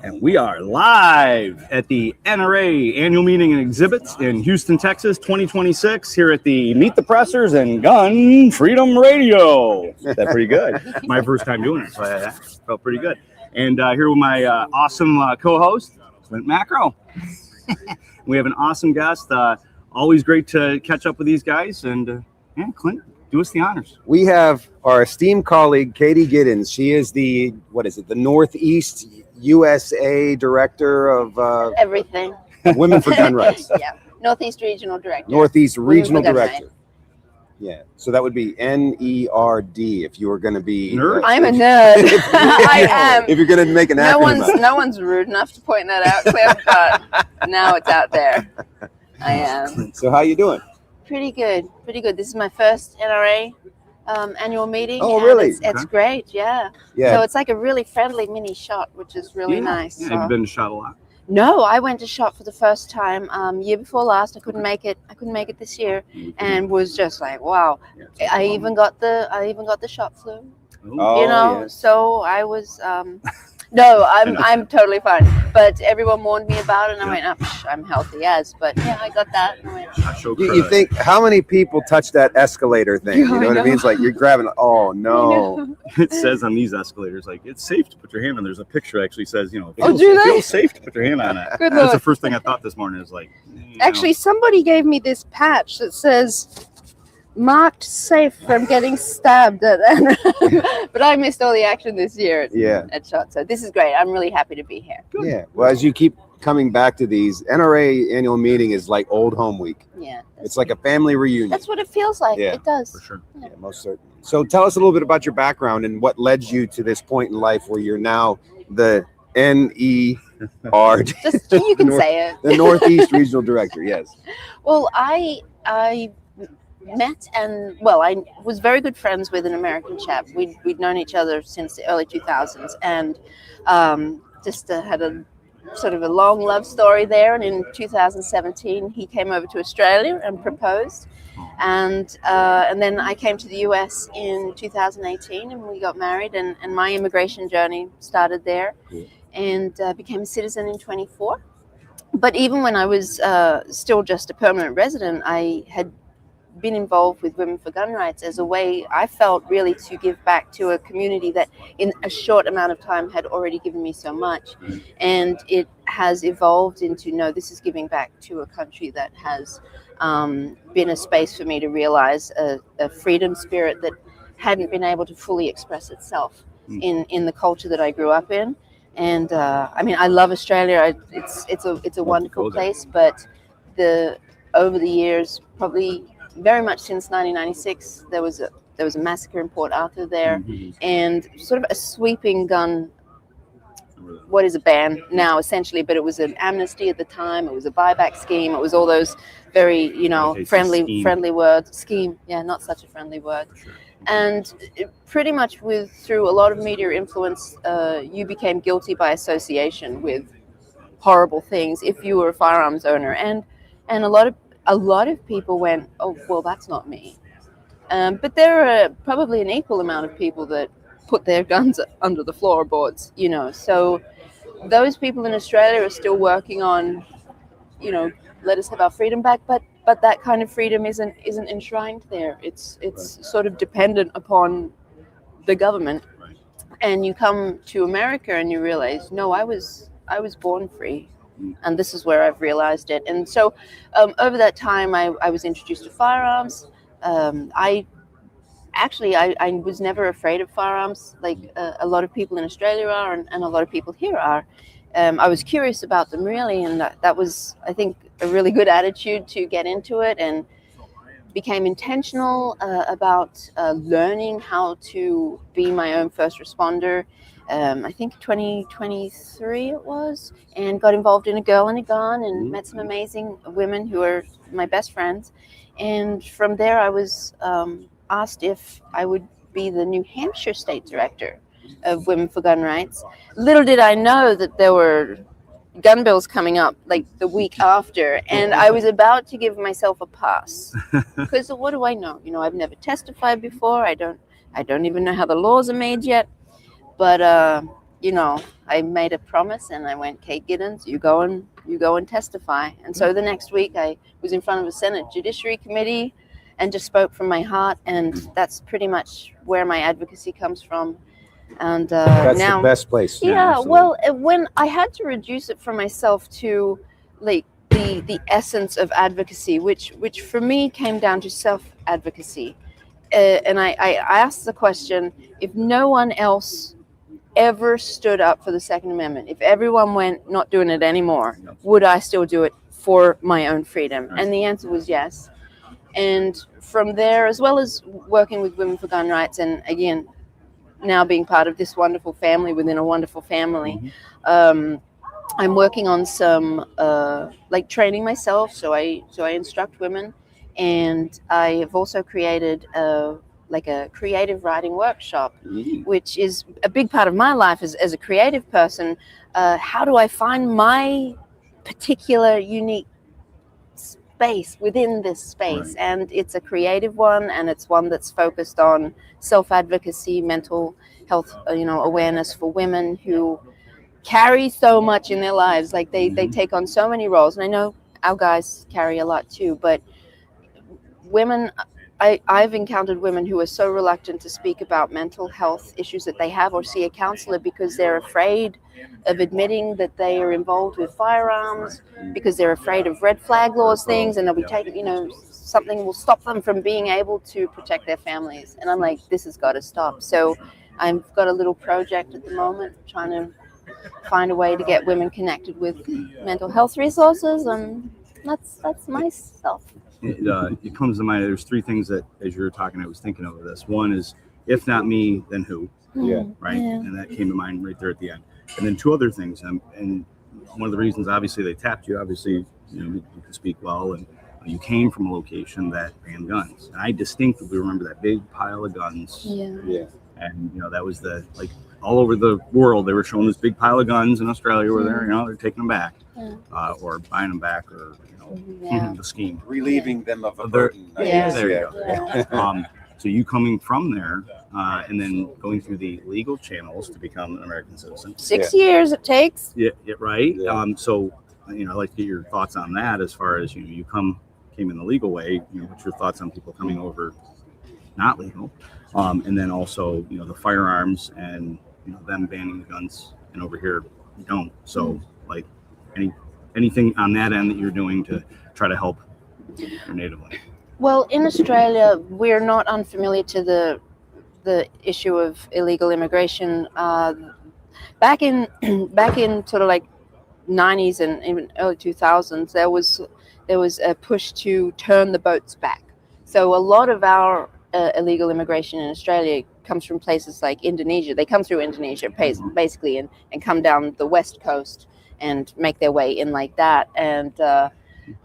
And we are live at the NRA Annual Meeting and Exhibits in Houston, Texas, 2026, here at the Meet the Pressers and Gun Freedom Radio. That's pretty good. My first time doing it, so I felt pretty good. And here with my awesome co-host, Clint Macro. We have an awesome guest. Always great to catch up with these guys. And Clint, do us the honors. We have our esteemed colleague, Katie Giddins. She is the Northeast USA Director of everything. Women for Gun Rights. Yeah, Northeast Regional Director. Northeast Regional Women for Gun Director. Yeah, so that would be NERD if you were going to be. Nerd? I'm a nerd. I am. If you're going to make an acronym. No one's rude enough to point that out, Cliff, but now it's out there. I am. So how you doing? Pretty good. This is my first NRA annual meeting. Oh, really? It's great, yeah. So it's like a really friendly mini shot, which is really nice. Yeah, so. have you been to shot a lot? No, I went to shot for the first time year before last. I couldn't make it this year, and was just like, wow. I even got the shot flu. Oh, so I was no, I'm totally fine. But everyone warned me about it, and I went, I'm healthy as. But yeah, I got that. And I went, You think, how many people touch that escalator thing? You know what I mean? It's like you're grabbing, oh no. It says on these escalators, like, it's safe to put your hand on. There's a picture actually says, it feels safe to put your hand on it. Good That's Lord. the first thing I thought this morning is like, Actually, somebody gave me this patch that says marked safe from getting stabbed at but I missed all the action this year at shot, so this is great. I'm really happy to be here. Good. Yeah, well, as you keep coming back to these, NRA annual meeting is like old home week. Yeah, It's like a family reunion. that's what it feels like. Yeah. It does for sure. Yeah, most certainly. So tell us a little bit about your background and what led you to this point in life where you're now the NERD. Just you can say it. The Northeast Regional Director, yes. Well, I met and I was very good friends with an American chap. We'd known each other since the early 2000s, and just had a sort of a long love story there. And in 2017, he came over to Australia and proposed, and then I came to the US in 2018, and we got married, and my immigration journey started there, and became a citizen in 24. But even when I was still just a permanent resident, I had been involved with Women for Gun Rights as a way I felt really to give back to a community that in a short amount of time had already given me so much. And it has evolved into, no, this is giving back to a country that has been a space for me to realize a freedom spirit that hadn't been able to fully express itself in the culture that I grew up in. And I love Australia. It's a wonderful place, but over the years, probably very much since 1996, there was a massacre in Port Arthur there, and sort of a sweeping gun. What is a ban now, essentially? But it was an amnesty at the time. It was a buyback scheme. It was all those very, friendly words. Scheme, yeah, not such a friendly word. And pretty much through a lot of media influence, you became guilty by association with horrible things if you were a firearms owner, and a lot of people went, oh, well, that's not me. But there are probably an equal amount of people that put their guns under the floorboards, So those people in Australia are still working on, let us have our freedom back. But that kind of freedom isn't enshrined there. It's sort of dependent upon the government. Right. And you come to America and you realize, no, I was born free. And this is where I've realized it. And so over that time, I was introduced to firearms. I was never afraid of firearms like a lot of people in Australia are, and a lot of people here are. I was curious about them, really, and that was, I think, a really good attitude to get into it, and became intentional about learning how to be my own first responder. I think 2023 it was, and got involved in a Girl and a Gun, and met some amazing women who are my best friends. And from there, I was asked if I would be the New Hampshire State Director of Women for Gun Rights. Little did I know that there were gun bills coming up like the week after, and I was about to give myself a pass because what do I know? I've never testified before. I don't even know how the laws are made yet. But I made a promise and I went, Kate Giddins, you go and testify. And so the next week I was in front of a Senate Judiciary Committee and just spoke from my heart. And that's pretty much where my advocacy comes from. And That's now, the best place. yeah, well, when I had to reduce it for myself to like the essence of advocacy, which for me came down to self-advocacy. And I asked the question, if no one else ever stood up for the Second Amendment, if everyone went not doing it anymore, would I still do it for my own freedom? And the answer was yes. And from there, as well as working with Women for Gun Rights, and again, now being part of this wonderful family within a wonderful family, I'm working on some like training myself. So I instruct women, and I have also created a creative writing workshop, which is a big part of my life as a creative person. How do I find my particular unique space within this space? And it's a creative one, and it's one that's focused on self-advocacy, mental health, awareness for women who carry so much in their lives. Like they take on so many roles, and I know our guys carry a lot too, but women, I've encountered women who are so reluctant to speak about mental health issues that they have or see a counselor because they're afraid of admitting that they are involved with firearms, because they're afraid of red flag laws, things, and they'll be taken, something will stop them from being able to protect their families. And I'm like, this has got to stop. So I've got a little project at the moment trying to find a way to get women connected with mental health resources, and that's myself. It comes to mind, there's three things that, as you were talking, I was thinking of this. One is, if not me, then who? Yeah. Right? Yeah. And that came to mind right there at the end. And then two other things. And one of the reasons, obviously, they tapped you, obviously, you can speak well, and you came from a location that ran guns. And I distinctly remember that big pile of guns. Yeah. And, that was all over the world, they were showing this big pile of guns in Australia where they're taking them back, or buying them back, or, the scheme. Relieving them of a burden. There you go. So you coming from there, and then going through the legal channels to become an American citizen. 6 years it takes. Yeah, right. Yeah. So, I'd like to get your thoughts on that as far as, you came in the legal way, what's your thoughts on people coming over not legal? And then also, the firearms and, them banning the guns, and over here you don't. So like anything on that end that you're doing to try to help your native land? Well, in Australia, we're not unfamiliar to the issue of illegal immigration. Back in sort of like 90s and even early 2000s, there was a push to turn the boats back. So a lot of our illegal immigration in Australia comes from places like Indonesia. They come through Indonesia basically and come down the west coast and make their way in like that. And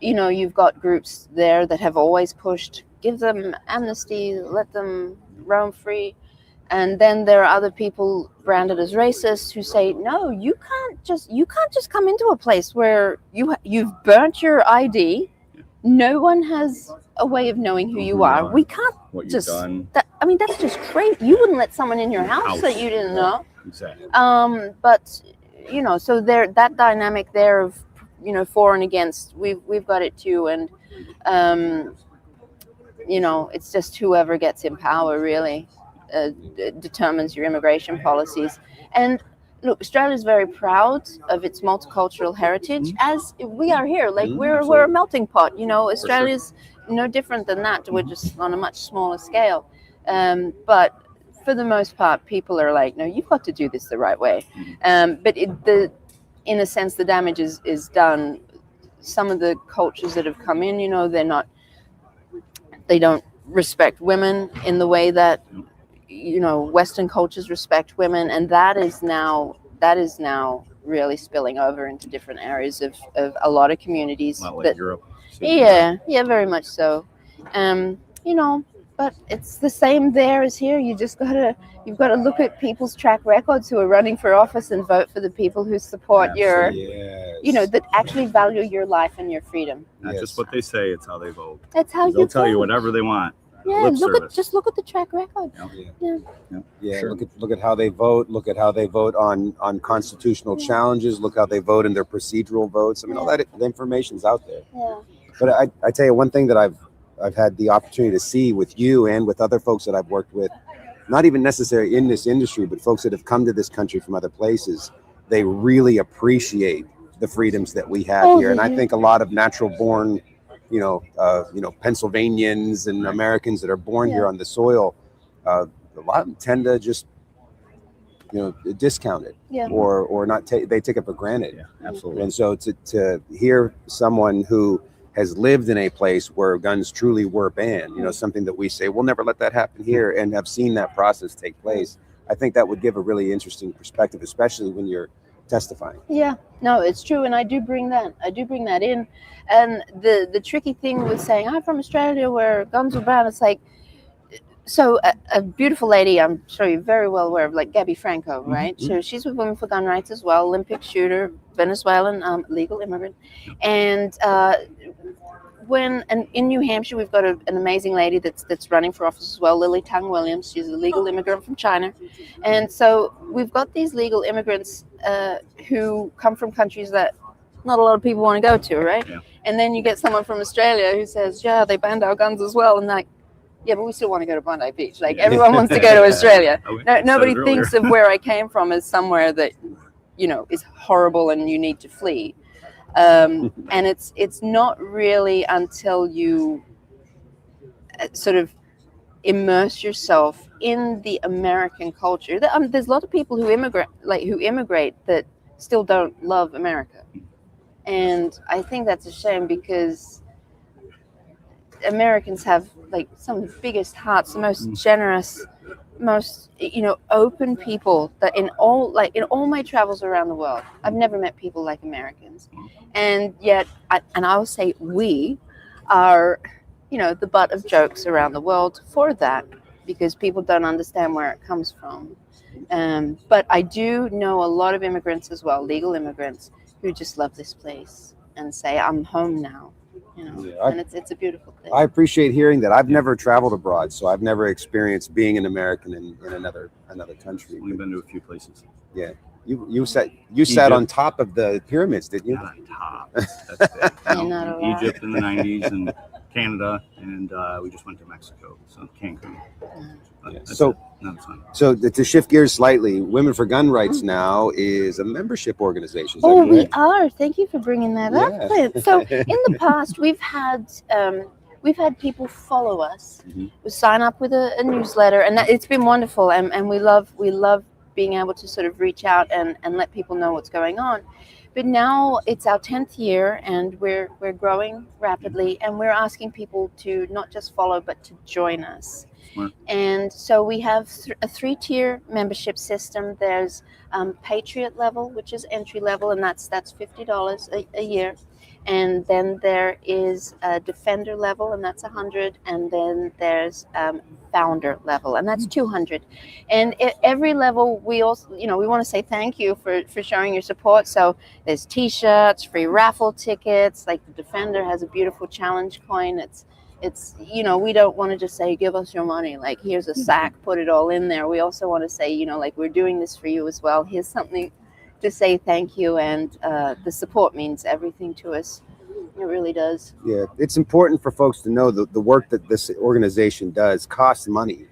you've got groups there that have always pushed, give them amnesty, let them roam free. And then there are other people branded as racists who say, no, you can't just come into a place where you've burnt your ID. No one has a way of knowing who you are. We can't what just. You've done. That's just crazy. You wouldn't let someone in your house that you didn't know. Exactly. But so there, that dynamic there of for and against, we've got it too, and it's just whoever gets in power really determines your immigration policies. And look, Australia is very proud of its multicultural heritage, as we are here. Like we're a melting pot. Australia's no different than that. We're just on a much smaller scale. But for the most part, people are like, no, you've got to do this the right way. But in a sense, the damage is done. Some of the cultures that have come in, they don't respect women in the way that Western cultures respect women, and that is now really spilling over into different areas of a lot of communities. Not like Europe. Yeah, very much so. But it's the same there as here. You've got to look at people's track records who are running for office and vote for the people who support that actually value your life and your freedom. Not just what they say, it's how they vote. That's how they'll tell you whatever they want. Yeah, lip look service. just look at the track record. Yeah, Sure. look at how they vote. Look at how they vote on constitutional challenges. Look how they vote in their procedural votes. I mean, all that the information's out there. Yeah. But I tell you one thing that I've had the opportunity to see with you and with other folks that I've worked with, not even necessarily in this industry, but folks that have come to this country from other places, they really appreciate the freedoms that we have here. And I think a lot of natural born, Pennsylvanians and Americans that are born here on the soil, a lot of them tend to just discount it or not they take it for granted. Yeah, absolutely. And so to hear someone who has lived in a place where guns truly were banned, something that we say we'll never let that happen here, and have seen that process take place, I think that would give a really interesting perspective, especially when you're testifying. Yeah, no, it's true, and I do bring that in. And the tricky thing with saying I'm from Australia where guns were banned, it's like, so a beautiful lady, I'm sure you're very well aware of, like Gabby Franco, right? Mm-hmm. So she's with Women for Gun Rights as well, Olympic shooter, Venezuelan legal immigrant. And in New Hampshire, we've got an amazing lady that's running for office as well, Lily Tang Williams. She's a legal immigrant from China. And so we've got these legal immigrants who come from countries that not a lot of people want to go to, right? Yeah. And then you get someone from Australia who says, yeah, they banned our guns as well. And like, yeah, but we still want to go to Bondi Beach. Like, everyone wants to go to Australia. Nobody thinks of where I came from as somewhere that, is horrible and you need to flee. And it's not really until you sort of immerse yourself in the American culture. There's a lot of people who immigrate that still don't love America. And I think that's a shame, because Americans have like some of the biggest hearts, the most generous, most open people that in all my travels around the world, I've never met people like Americans. And yet I will say we are the butt of jokes around the world for that, because people don't understand where it comes from. But I do know a lot of immigrants as well, legal immigrants, who just love this place and say, I'm home now. And it's a beautiful thing. I appreciate hearing that. I've never traveled abroad, so I've never experienced being an American in another country. We've been to a few places. Yeah, you sat on top of the pyramids, didn't you? Not on top. That's it. Not a lot. Egypt in the 90s and Canada, and we just went to Mexico, so Cancun. So to shift gears slightly, Women for Gun Rights now is a membership organization. We are. Thank you for bringing that up, Clint. So in the past, we've had people follow us. We sign up with a newsletter, and it's been wonderful. And we love being able to sort of reach out and let people know what's going on. But now it's our 10th year, and we're growing rapidly, and we're asking people to not just follow, but to join us. Smart. And so we have a 3-tier membership system. There's Patriot level, which is entry level, and that's $50 a year. And then there is a Defender level, and that's $100. And then there's Founder level, and that's $200. And at every level, we also, we want to say thank you for showing your support. So there's T-shirts, free raffle tickets. Like the Defender has a beautiful challenge coin. It's we don't want to just say, give us your money, like here's a sack, put it all in there. We also want to say, like, we're doing this for you as well. Here's something to say thank you. And the support means everything to us. It really does. Yeah, it's important for folks to know that the work that this organization does costs money.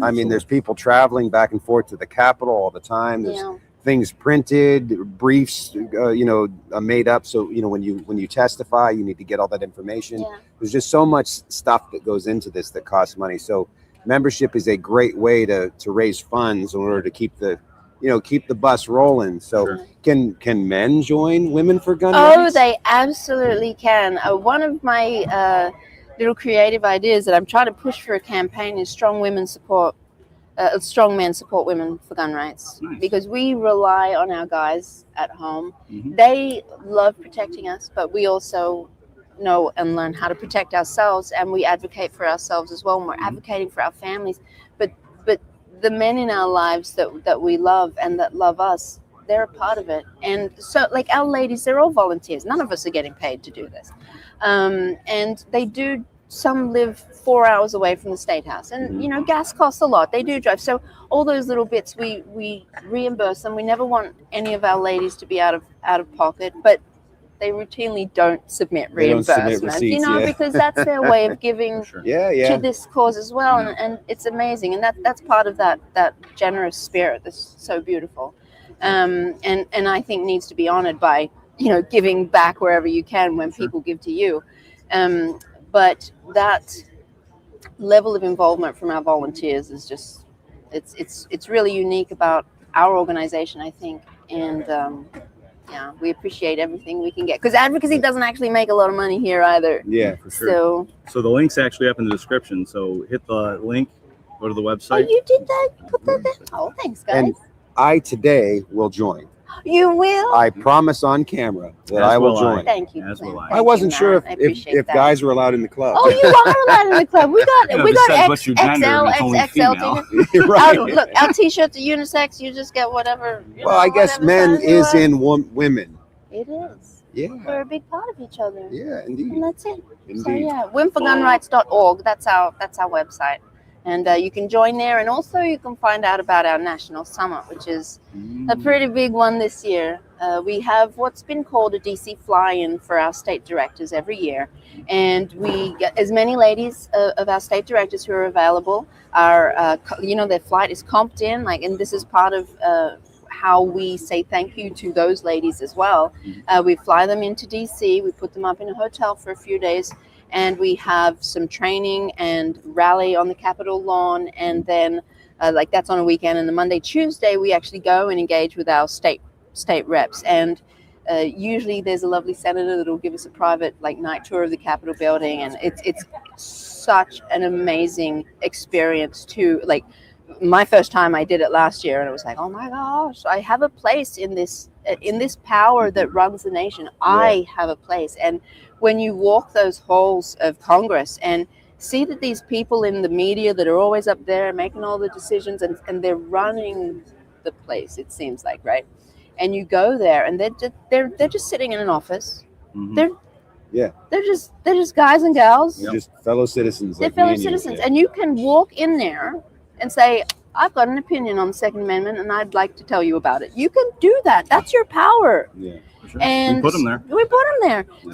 I mean, there's people traveling back and forth to the Capitol all the time. There's things printed, briefs, made up. So, when you testify, you need to get all that information. There's just so much stuff that goes into this that costs money. So membership is a great way to raise funds in order to keep the bus rolling. So can men join Women for Gun Rights? Oh, they absolutely can. One of my little creative ideas that I'm trying to push for a campaign is strong men support Women for Gun Rights. Nice. Because we rely on our guys at home. They love protecting us, but we also know and learn how to protect ourselves, and we advocate for ourselves as well, and we're advocating for our families. But the men in our lives that we love and that love us, they're a part of it. And so, like, our ladies, they're all volunteers. None of us are getting paid to do this. And they do, some live 4 hours away from the State House, and gas costs a lot. They do drive, so all those little bits we reimburse them. We never want any of our ladies to be out of pocket, but they routinely don't submit reimbursement, receipts, because that's their way of giving to this cause as well, and it's amazing, and that's part of that generous spirit that's so beautiful, and I think needs to be honored by giving back wherever you can when people give to you, but that level of involvement from our volunteers is just it's really unique about our organization, I think, and we appreciate everything we can get, because advocacy doesn't actually make a lot of money here either. Yeah, for sure. So the link's actually up in the description. So hit the link, go to the website. Oh, you did that? Put that there? Oh, thanks, guys. And I today will join. You will? I promise on camera that I will join. Thank you. As will I. I wasn't sure if guys were allowed in the club. Oh, you are allowed in the club. We got XL, XL. Right. Look, our t-shirts are unisex. You just get whatever. Well, I guess men is in women. It is. Yeah. We're a big part of each other. Yeah, indeed. And that's it. Indeed. So wimforgunrights.org. That's our website. And you can join there, and also you can find out about our national summit, which is a pretty big one this year. We have what's been called a DC fly-in for our state directors every year, and we get as many ladies of our state directors who are available. Their flight is comped in, and this is part of how we say thank you to those ladies as well. We fly them into DC, we put them up in a hotel for a few days, and we have some training and rally on the Capitol lawn, and then that's on a weekend. And the Monday, Tuesday, we actually go and engage with our state reps, and usually there's a lovely senator that will give us a private night tour of the Capitol building, and it's such an amazing experience to my first time. I did it last year, and it was like, oh my gosh, I have a place in this power that runs the nation. I have a place. And when you walk those halls of Congress and see that these people in the media that are always up there making all the decisions, and they're running the place, it seems like, right? And you go there, and they're just sitting in an office. They're just guys and gals. Just fellow citizens. They're fellow citizens, and you can walk in there and say, I've got an opinion on the Second Amendment, and I'd like to tell you about it. You can do that. That's your power. Yeah. Sure. And we put them there. Yeah.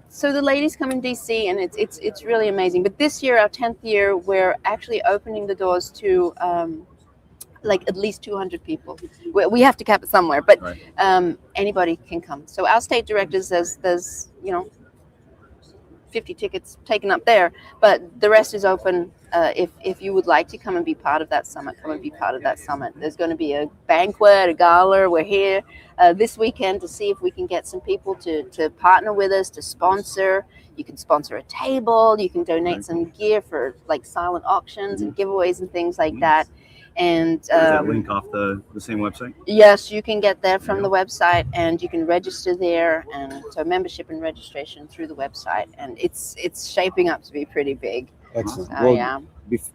So the ladies come in DC, and it's really amazing. But this year, our 10th year, we're actually opening the doors to at least 200 people. We have to cap it somewhere, but anybody can come. So our state directors, there's 50 tickets taken up there, but the rest is open. If you would like to come and be part of that summit, come and be part of that summit. There's going to be a banquet, a gala. We're here this weekend to see if we can get some people to partner with us, to sponsor. You can sponsor a table. You can donate some gear for silent auctions and giveaways and things like that. And that link off the same website? Yes, you can get there from the website, and you can register there, and so membership and registration through the website, and it's shaping up to be pretty big. Excellent.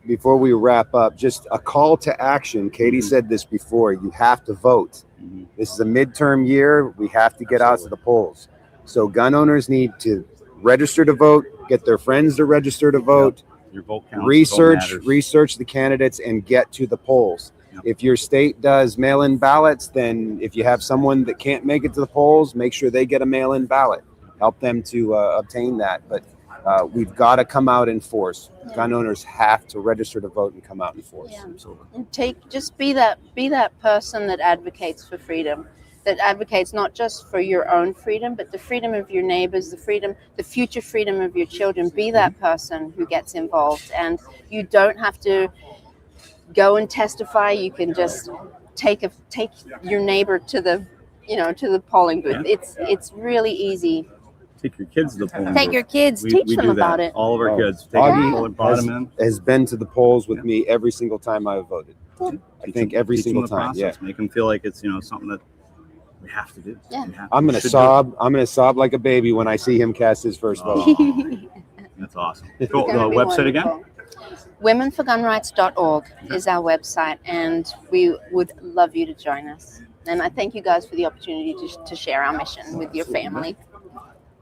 Before we wrap up, just a call to action. Katie said this before. You have to vote. This is a midterm year. We have to get out to the polls. So gun owners need to register to vote, get their friends to register to vote. Your vote counts. Research the candidates and get to the polls. If your state does mail-in ballots, then if you have someone that can't make it to the polls, make sure they get a mail-in ballot. Help them to obtain that. But we've got to come out in force. Gun owners have to register to vote and come out in force. And just be that person that advocates for freedom, that advocates not just for your own freedom, but the freedom of your neighbors, the future freedom of your children. Be that person who gets involved, and you don't have to go and testify. You can just take your neighbor to the polling booth. It's really easy. Take your kids to the polling booth. Take your kids, teach them about it. All of our kids. Take Augie has been to the polls with me every single time I've voted. I think every single time. Make them feel like it's something that we have to do. I'm gonna sob. I'm gonna sob like a baby when I see him cast his first vote. That's awesome. Cool. The website again? Womenforgunrights.org is our website, and we would love you to join us. And I thank you guys for the opportunity to share our mission with your family.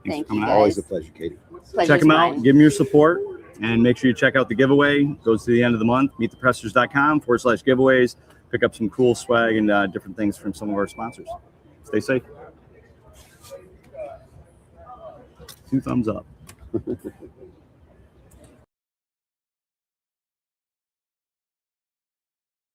Thank you, guys. Always a pleasure, Katie. Check them out. Give them your support. And make sure you check out the giveaway. It goes to the end of the month. meetthepressers.com/giveaways. Pick up some cool swag and different things from some of our sponsors. Stay safe. 2 thumbs up.